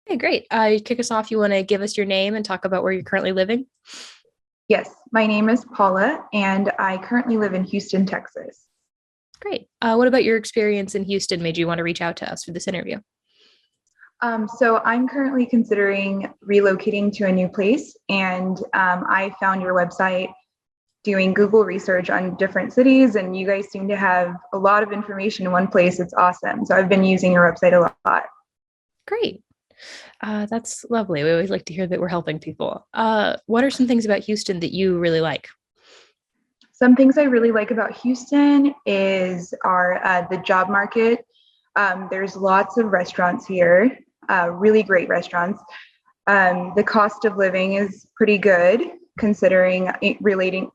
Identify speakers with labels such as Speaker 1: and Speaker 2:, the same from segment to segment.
Speaker 1: Okay, great. Kick us off. You want to give us your name and talk about where you're currently living?
Speaker 2: Yes, my name is Paula, and I currently live in Houston, Texas.
Speaker 1: Great. What about your experience in Houston made you want to reach out to us for this interview?
Speaker 2: So I'm currently considering relocating to a new place, and I found your website doing Google research on different cities, and you guys seem to have a lot of information in one place. It's awesome. So I've been using your website a lot.
Speaker 1: Great. That's lovely. We always like to hear that we're helping people. What are some things about Houston that you really like?
Speaker 2: Some things I really like about Houston is our the job market. There's lots of restaurants here, really great restaurants. The cost of living is pretty good considering relating,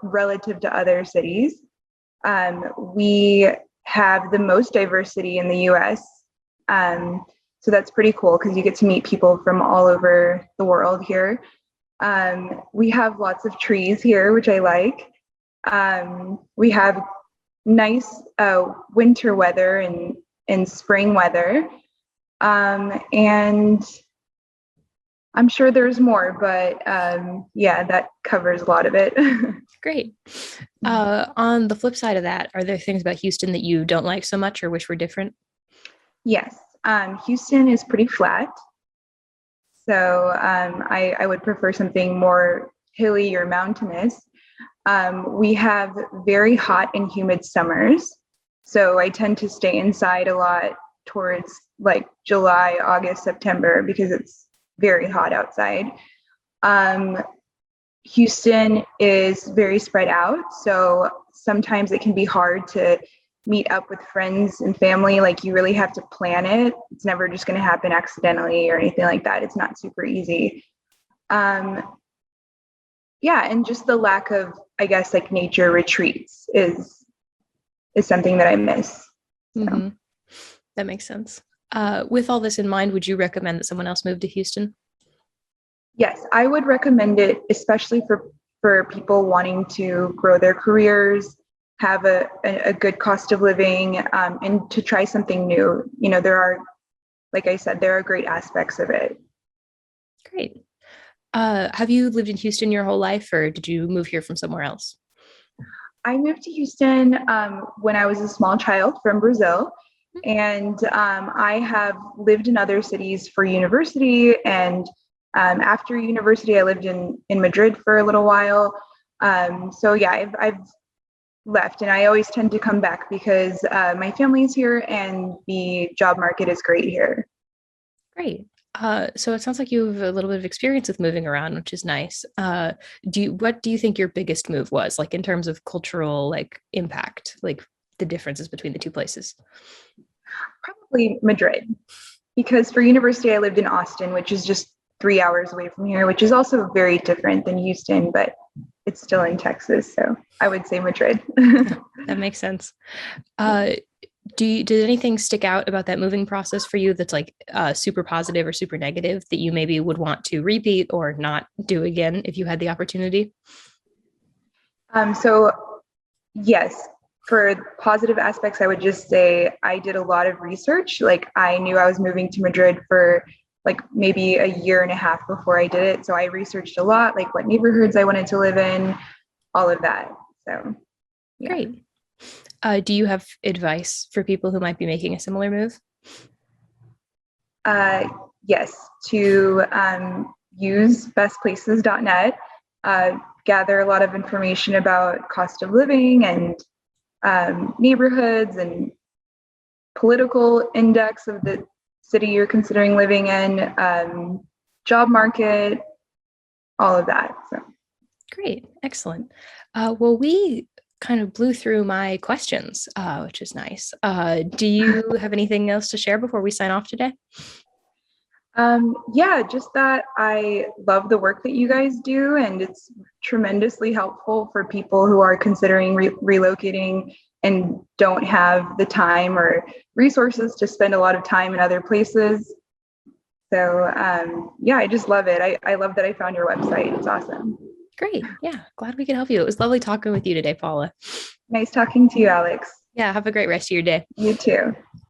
Speaker 2: relative to other cities. We have the most diversity in the U.S. So that's pretty cool because you get to meet people from all over the world here. We have lots of trees here, which I like. We have nice winter weather and spring weather. And I'm sure there's more, but yeah, that covers a lot of it.
Speaker 1: Great. On the flip side of that, are there things about Houston that you don't like so much or wish were different?
Speaker 2: Yes, Houston is pretty flat. So I would prefer something more hilly or mountainous. We have very hot and humid summers. So I tend to stay inside a lot towards like July, August, September because it's very hot outside. Um, Houston is very spread out. So sometimes it can be hard to meet up with friends and family. Like you really have to plan it. It's never just going to happen accidentally or anything like that. It's not super easy. Um, yeah, and just the lack of, I guess, like nature retreats is something that I miss. So.
Speaker 1: Mm-hmm. That makes sense. With all this in mind, would you recommend that someone else move to Houston?
Speaker 2: Yes, I would recommend it, especially for people wanting to grow their careers, have a good cost of living, and to try something new. You know, there are, like I said, there are great aspects of it.
Speaker 1: Great. Have you lived in Houston your whole life, or did you move here from somewhere else?
Speaker 2: I moved to Houston when I was a small child from Brazil, and I have lived in other cities for university. And after university, I lived in Madrid for a little while. So yeah, I've left, and I always tend to come back because my family's here and the job market is great here.
Speaker 1: Great. So it sounds like you have a little bit of experience with moving around, which is nice. What do you think your biggest move was, like in terms of cultural like impact, like the differences between the two places?
Speaker 2: Probably Madrid, because for university I lived in Austin, which is just 3 hours away from here, which is also very different than Houston, but it's still in Texas. So I would say Madrid.
Speaker 1: That makes sense. Uh, did anything stick out about that moving process for you that's like super positive or super negative that you maybe would want to repeat or not do again if you had the opportunity?
Speaker 2: So yes, for positive aspects, I would just say I did a lot of research. Like I knew I was moving to Madrid for like maybe a year and a half before I did it. So I researched a lot, like what neighborhoods I wanted to live in, all of that. So yeah.
Speaker 1: Great. Do you have advice for people who might be making a similar move?
Speaker 2: Uh, yes, to use bestplaces.net, gather a lot of information about cost of living and neighborhoods and political index of the city you're considering living in, job market, all of that. So.
Speaker 1: Great. Excellent. Well, we kind of blew through my questions, which is nice. Do you have anything else to share before we sign off today?
Speaker 2: Yeah, just that I love the work that you guys do, and it's tremendously helpful for people who are considering relocating and don't have the time or resources to spend a lot of time in other places. So yeah, I just love it. I love that I found your website. It's awesome.
Speaker 1: Great. Yeah. Glad we could help you. It was lovely talking with you today, Paula.
Speaker 2: Nice talking to you, Alex.
Speaker 1: Yeah. Have a great rest of your day.
Speaker 2: You too.